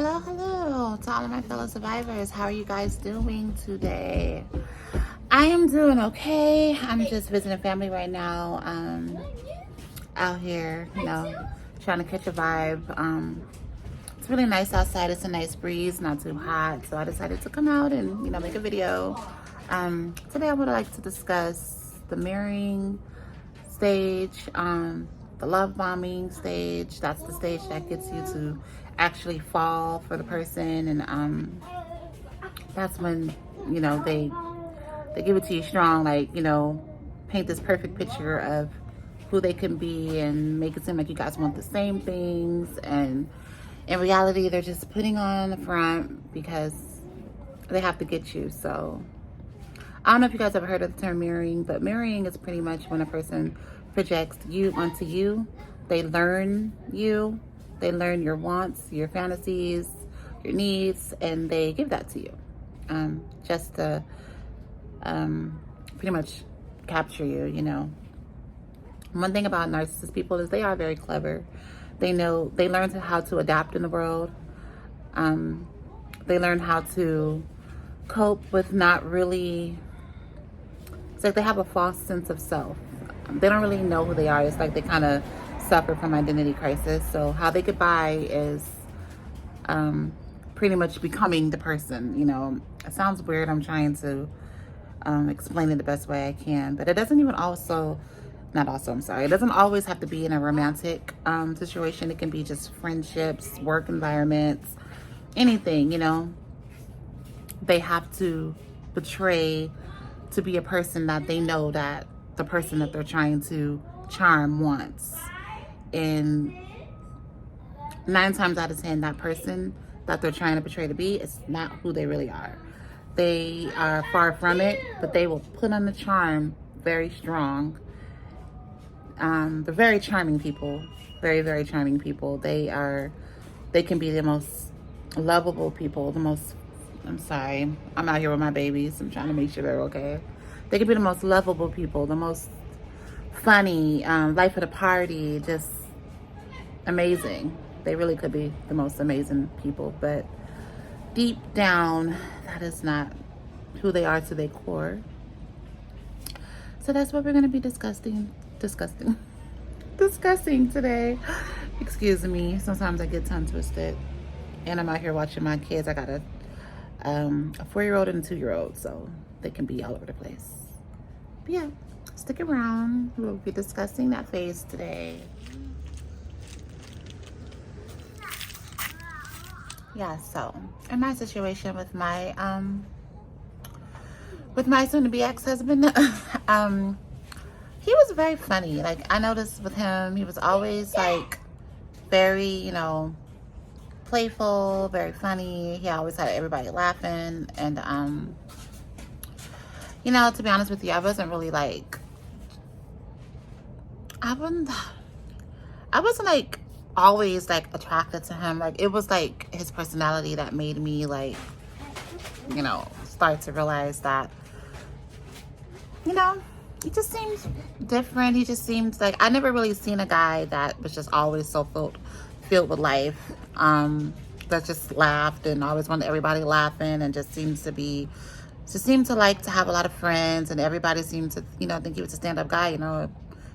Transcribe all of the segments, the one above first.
Hello to all of my fellow survivors. How are you guys doing today? I am doing okay. I'm just visiting family right now. Out here, trying to catch a vibe. It's really nice outside. It's a nice breeze, not too hot. So I decided to come out and, make a video. Today I would like to discuss the mirroring stage, the love bombing stage. That's the stage that gets you to actually fall for the person, and that's when they give it to you strong, like paint this perfect picture of who they can be and make it seem like you guys want the same things, and in reality they're just putting on the front because they have to get you. So I don't know if you guys ever heard of the term mirroring, but mirroring is pretty much when a person projects you onto you. They learn you. They learn your wants, your fantasies, your needs, and they give that to you. Just to pretty much capture you. One thing about narcissist people is they are very clever. They learn how to adapt in the world. They learn how to cope with not really, it's like they have a false sense of self. They don't really know who they are. It's like they kind of suffer from identity crisis. So how they get by is pretty much becoming the person. It sounds weird. I'm trying to explain it the best way I can, but it doesn't even it doesn't always have to be in a romantic situation. It can be just friendships, work environments, anything. They have to portray to be a person that they know that the person that they're trying to charm wants. And 9 times out of 10, that person that they're trying to portray to be is not who they really are. They are far from it, but they will put on the charm very strong. They're very charming people, very, very charming people. They can be the most lovable people, I'm sorry, I'm out here with my babies. I'm trying to make sure they're okay. They can be the most lovable people, the most funny, life of the party, just amazing. They really could be the most amazing people, but deep down, that is not who they are to their core. So that's what we're going to be discussing today. Excuse me. Sometimes I get tongue twisted, and I'm out here watching my kids. I got a 4-year-old and a 2-year-old, so they can be all over the place. But yeah, stick around. We'll be discussing that phase today. Yeah, so in my situation with my soon-to-be ex-husband, he was very funny. Like, I noticed with him, he was always like very, playful, very funny. He always had everybody laughing, and to be honest with you, I wasn't really like, I wasn't like always like attracted to him. Like, it was like his personality that made me like, start to realize that, he just seems different. He just seems like, I never really seen a guy that was just always so filled with life, that just laughed and always wanted everybody laughing, and just seemed to like to have a lot of friends, and everybody seemed to, think he was a stand-up guy.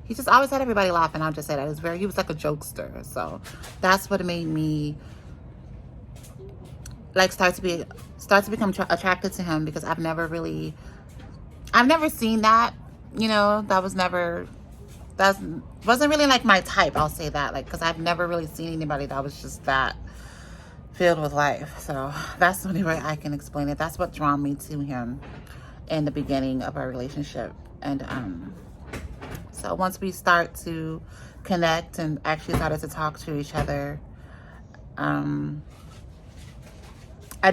He just always had everybody laughing. I'll just say that. He was like a jokester. So that's what made me like start to become attracted to him, because I've never seen that. That wasn't really like my type. I'll say that, like, because I've never really seen anybody that was just that filled with life. So that's the only way I can explain it. That's what drew me to him in the beginning of our relationship. And so once we start to connect and actually started to talk to each other, I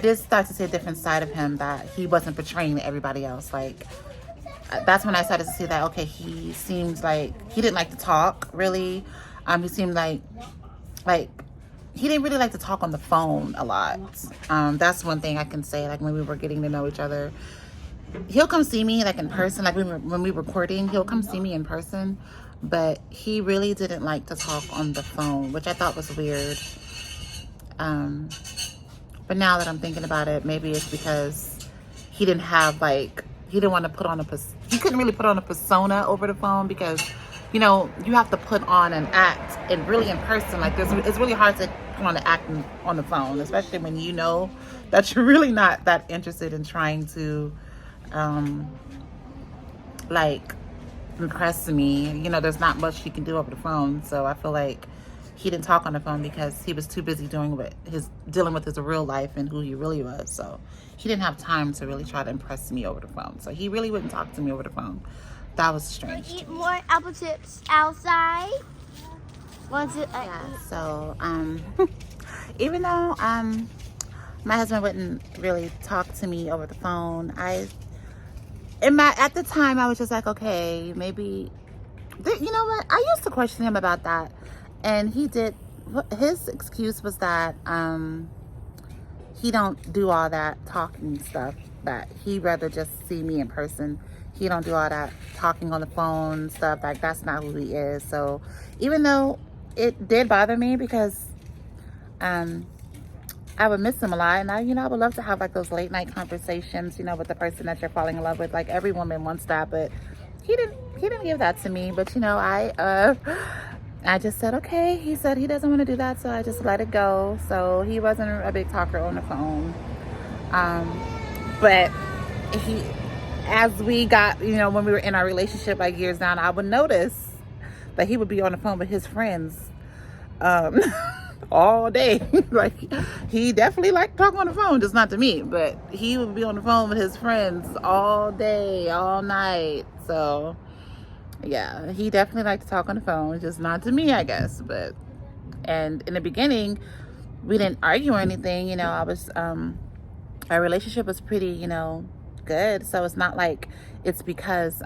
did start to see a different side of him that he wasn't portraying to everybody else. Like, that's when I started to see that, okay, he seems like he didn't like to talk, really. He seemed like he didn't really like to talk on the phone a lot. That's one thing I can say, like, when we were getting to know each other. He'll come see me, like, in person. Like, when we were recording, he'll come see me in person. But he really didn't like to talk on the phone, which I thought was weird. But now that I'm thinking about it, maybe it's because he didn't have like, he didn't want to put on he couldn't really put on a persona over the phone because, you know, you have to put on an act and really in person. Like it's really hard to put on an act on the phone, especially when you know that you're really not that interested in trying to, like, impress me. You know, there's not much you can do over the phone. So I feel like he didn't talk on the phone because he was too busy dealing with his real life and who he really was. So he didn't have time to really try to impress me over the phone. So he really wouldn't talk to me over the phone. That was strange. Eat more apple chips outside. Yeah. So even though my husband wouldn't really talk to me over the phone, at the time I was just like, okay, maybe, you know what? I used to question him about that, and his excuse was that he don't do all that talking stuff, that he'd rather just see me in person. He don't do all that talking on the phone stuff, like that's not who he is. So even though it did bother me because I would miss him a lot, and I would love to have like those late night conversations, you know, with the person that you're falling in love with. Like every woman wants that, but he didn't give that to me. But you know, I just said okay. He said he doesn't want to do that, so I just let it go. So he wasn't a big talker on the phone. But as we got, you know, when we were in our relationship like years down, I would notice that he would be on the phone with his friends. All day. Like he definitely liked talking on the phone, just not to me, but he would be on the phone with his friends all day, all night. So yeah, he definitely liked to talk on the phone, just not to me, I guess. And in the beginning we didn't argue or anything, you know. Our relationship was pretty, you know, good. So it's not like it's because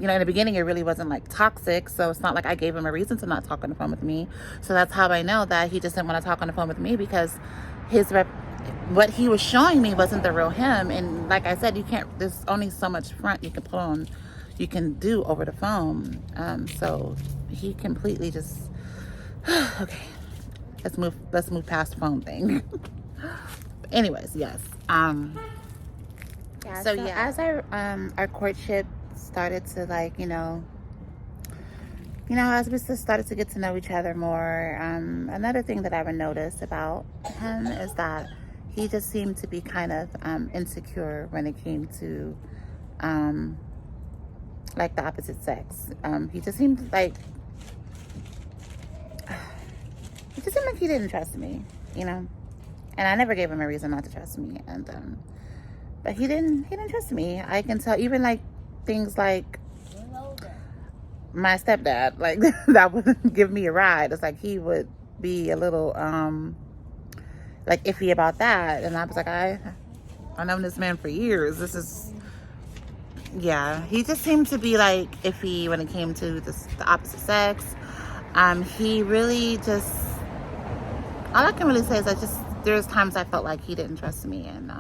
you know, in the beginning, it really wasn't like toxic. So it's not like I gave him a reason to not talk on the phone with me. So that's how I know that he just didn't want to talk on the phone with me, because what he was showing me wasn't the real him. And like I said, there's only so much front you can do over the phone. So he completely just, okay, let's move past the phone thing. Anyways, yes. So yeah, as our courtship started to, like, you know, as we just started to get to know each other more, another thing that I would notice about him is that he just seemed to be kind of insecure when it came to like the opposite sex. He just seemed like he didn't trust me, you know, and I never gave him a reason not to trust me, and but he didn't trust me. I can tell, even like things like my stepdad, like that would give me a ride. It's like he would be a little like iffy about that, and I was like, I've known this man for years. He just seemed to be like iffy when it came to the opposite sex. He really just, all I can really say is that there's times I felt like he didn't trust me, and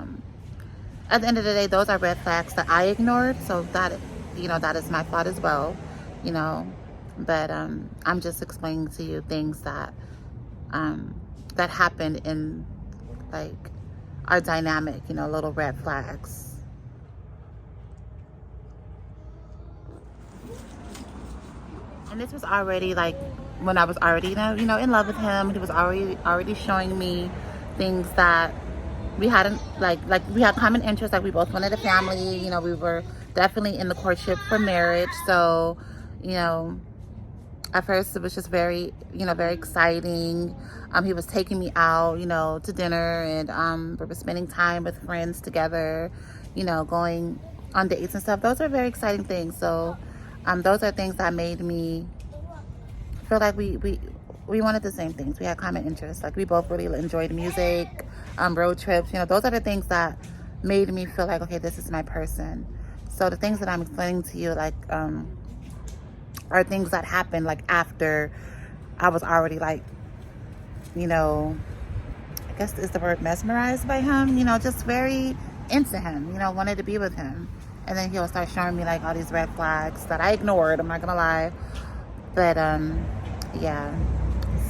at the end of the day, those are red flags that I ignored. So that, you know, that is my fault as well, you know. But I'm just explaining to you things that that happened in, like, our dynamic, you know, little red flags. And this was already like when I was already, you know, in love with him. He was already showing me things that we hadn't, like we had common interests. Like we both wanted a family, you know. We were definitely in the courtship for marriage. So, you know, at first it was just very, you know, very exciting. He was taking me out, you know, to dinner, and we were spending time with friends together, you know, going on dates and stuff. Those are very exciting things. So those are things that made me feel like we wanted the same things. We had common interests. Like we both really enjoyed music, road trips, you know. Those are the things that made me feel like, okay, this is my person. So the things that I'm explaining to you, like, are things that happened like after I was already, like, you know, I guess is the word mesmerized by him, you know, just very into him, you know, wanted to be with him. And then he'll start showing me like all these red flags that I ignored, I'm not gonna lie. But yeah,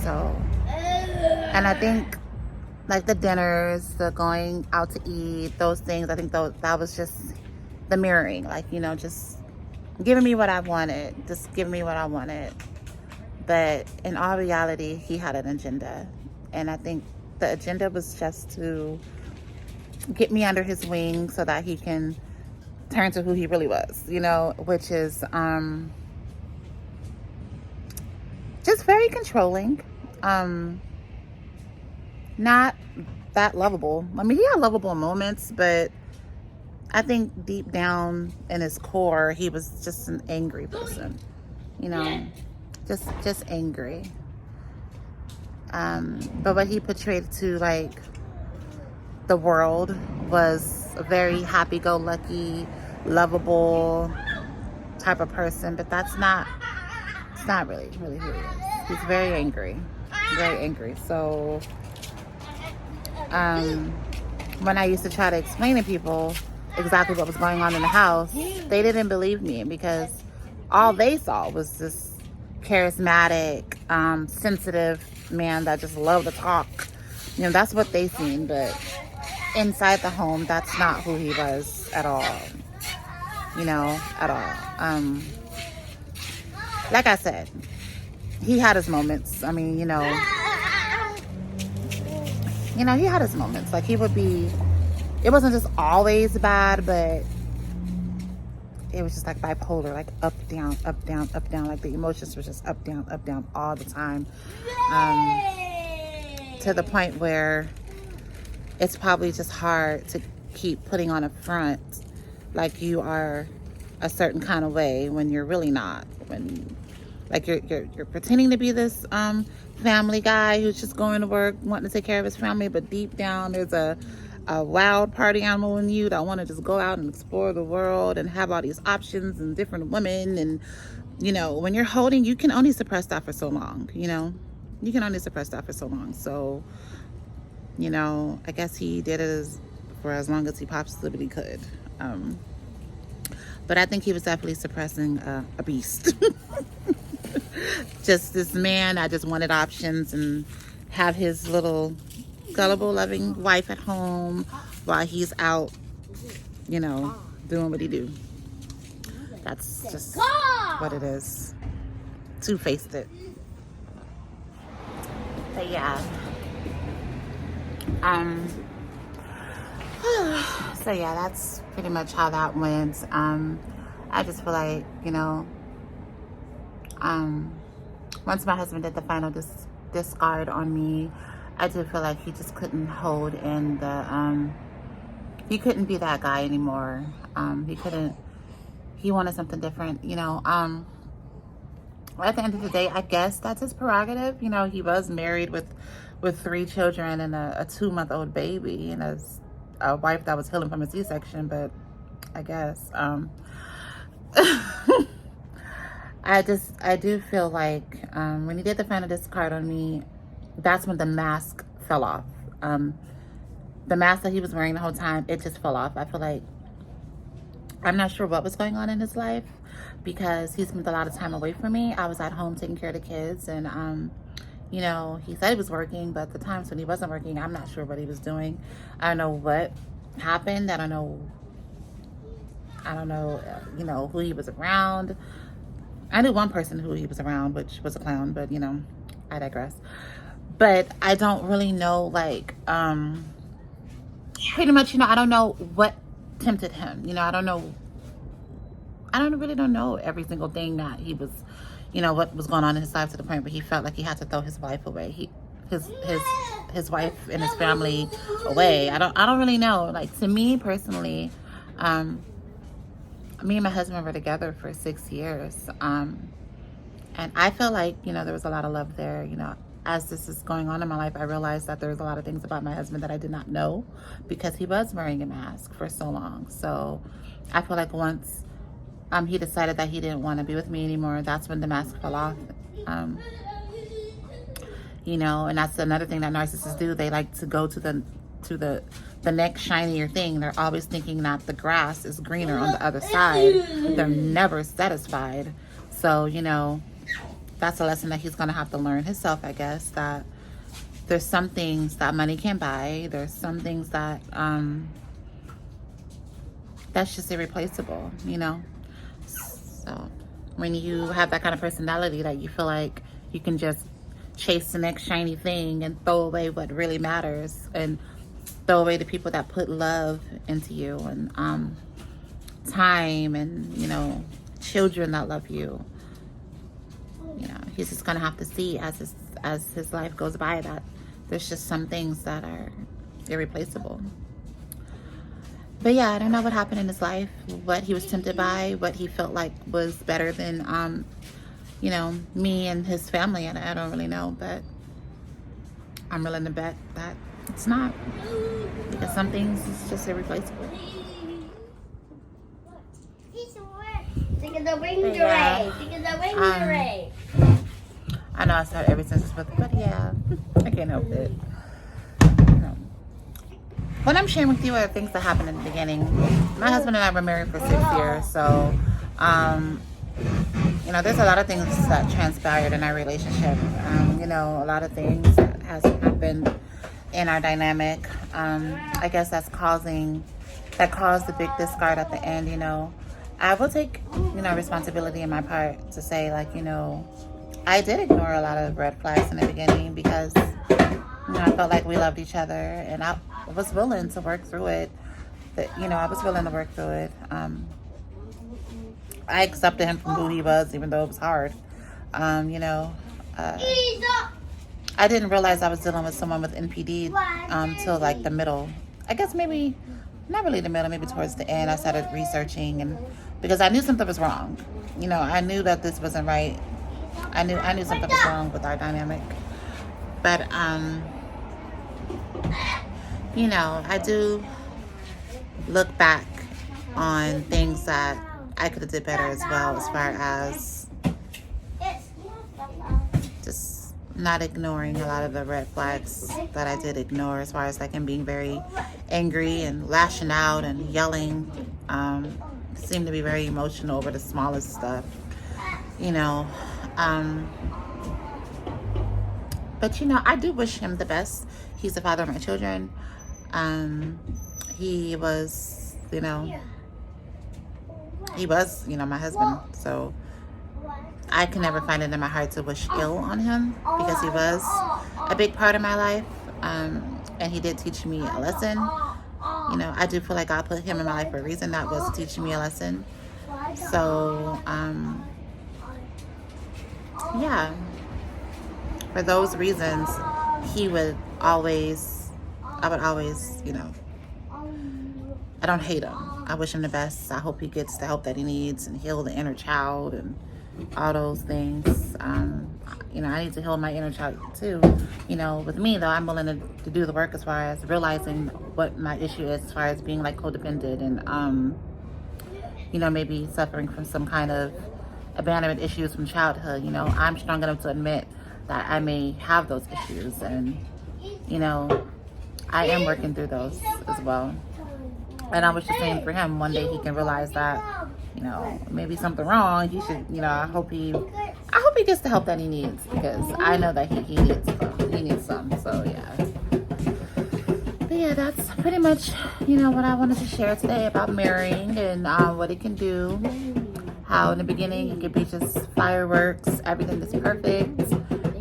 so, and I think like the dinners, the going out to eat, those things. I think that was just the mirroring, like, you know, just giving me what I wanted, just giving me what I wanted. But in all reality, he had an agenda. And I think the agenda was just to get me under his wing so that he can turn to who he really was, you know, which is just very controlling. Not that lovable. I mean, he had lovable moments, but I think deep down in his core, he was just an angry person, you know, just angry. But what he portrayed to like the world was a very happy-go-lucky, lovable type of person, but it's not really who he is. He's very angry, very angry. So when I used to try to explain to people exactly what was going on in the house, they didn't believe me because all they saw was this charismatic, sensitive man that just loved to talk. You know, that's what they seen, but inside the home, that's not who he was at all. You know, at all. Like I said, he had his moments. I mean, you know, he had his moments. Like, he would be, it wasn't just always bad, but it was just like bipolar, like up, down, up, down, up, down. Like the emotions were just up, down all the time. To the point where it's probably just hard to keep putting on a front like you are a certain kind of way when you're really not. When like you're pretending to be this family guy who's just going to work, wanting to take care of his family, but deep down there's a wild party animal in you that want to just go out and explore the world and have all these options and different women. And you know, when you're holding, you can only suppress that for so long. You know, you can only suppress that for so long. So, you know, I guess he did it for as long as he possibly could. But I think he was definitely suppressing a beast. Just this man that just wanted options and have his little gullible, loving wife at home while he's out, you know, doing what he do. That's just what it is. Two-faced it. But yeah. So yeah, that's pretty much how that went. I just feel like, you know, once my husband did the final discard on me, I do feel like he just couldn't hold in the, he couldn't be that guy anymore. He wanted something different, you know. At the end of the day, I guess that's his prerogative. You know, he was married with 3 children and a 2-month-old baby and a wife that was healing from a C-section, but I guess, I do feel like when he did the final discard on me, that's when the mask fell off. The mask that he was wearing the whole time, it just fell off. I feel like, I'm not sure what was going on in his life because he spent a lot of time away from me. I was at home taking care of the kids, and you know, he said he was working, but the times when he wasn't working, I'm not sure what he was doing. I don't know what happened. I don't know, you know, who he was around. I knew one person who he was around, which was a clown, but you know, I digress. But I don't really know, like, pretty much, you know, I don't know what tempted him. You know, I really don't know every single thing that he was, you know, what was going on in his life to the point where he felt like he had to throw his wife away. His wife and his family away. I don't really know. Like, to me personally, me and my husband were together for 6 years. And I feel like, you know, there was a lot of love there. You know, as this is going on in my life, I realized that there was a lot of things about my husband that I did not know because he was wearing a mask for so long. So I feel like once he decided that he didn't want to be with me anymore, that's when the mask fell off. You know, and that's another thing that narcissists do. They like to go to the next shinier thing. They're always thinking that the grass is greener on the other side. They're never satisfied. So, you know, that's a lesson that he's going to have to learn himself, I guess, that there's some things that money can't buy. There's some things that that's just irreplaceable, you know. So when you have that kind of personality that you feel like you can just chase the next shiny thing and throw away what really matters, and throw away the people that put love into you, and time, and, you know, children that love you, you know, he's just gonna have to see as his life goes by that there's just some things that are irreplaceable. But yeah, I don't know what happened in his life, what he was tempted by, what he felt like was better than, you know, me and his family. And I don't really know, but I'm willing to bet that it's not, because some things is just irreplaceable. Think of the ring array. Think of the ring array. I know I started every sentence with, but yeah, I can't help it. What I'm sharing with you are things that happened in the beginning. My husband and I were married for 6 years, so you know, there's a lot of things that transpired in our relationship. You know, a lot of things that has happened in our dynamic. I guess that caused the big discard at the end. You know, I will take, you know, responsibility in my part to say, like, you know, I did ignore a lot of red flags in the beginning because, you know, I felt like we loved each other, and I was willing to work through it. I was willing to work through it. I accepted him from who he was, even though it was hard. You know, I didn't realize I was dealing with someone with NPD till like the middle. I guess maybe, not really the middle, maybe towards the end. I started researching, and because I knew something was wrong. You know, I knew that this wasn't right. I knew something was wrong with our dynamic. But you know, I do look back on things that I could have did better as well, as far as just not ignoring a lot of the red flags that I did ignore, as far as like him being very angry and lashing out and yelling. Seemed to be very emotional over the smallest stuff, you know. But, you know, I do wish him the best. He's the father of my children. He was, you know, my husband. So I can never find it in my heart to wish ill on him, because he was a big part of my life. And he did teach me a lesson. You know, I do feel like God put him in my life for a reason. That was teaching me a lesson. So, yeah. For those reasons, I would always, you know, I don't hate him. I wish him the best. I hope he gets the help that he needs and heal the inner child and all those things. You know, I need to heal my inner child too. You know, with me though, I'm willing to do the work as far as realizing what my issue is, as far as being like codependent and, you know, maybe suffering from some kind of abandonment issues from childhood. You know, I'm strong enough to admit that I may have those issues, and, you know, I am working through those as well. And I wish the same for him. One day he can realize that, you know, maybe something wrong. He should, you know, I hope he gets the help that he needs, because I know that he needs some. So yeah. But yeah, that's pretty much, you know, what I wanted to share today about marrying and what it can do. How in the beginning it could be just fireworks, everything is perfect.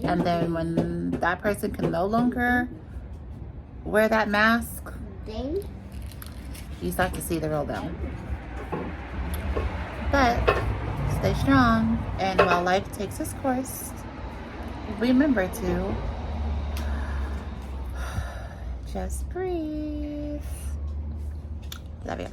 And then when that person can no longer wear that mask, you start to see the real them. But stay strong, and while life takes its course, remember to just breathe. Love you.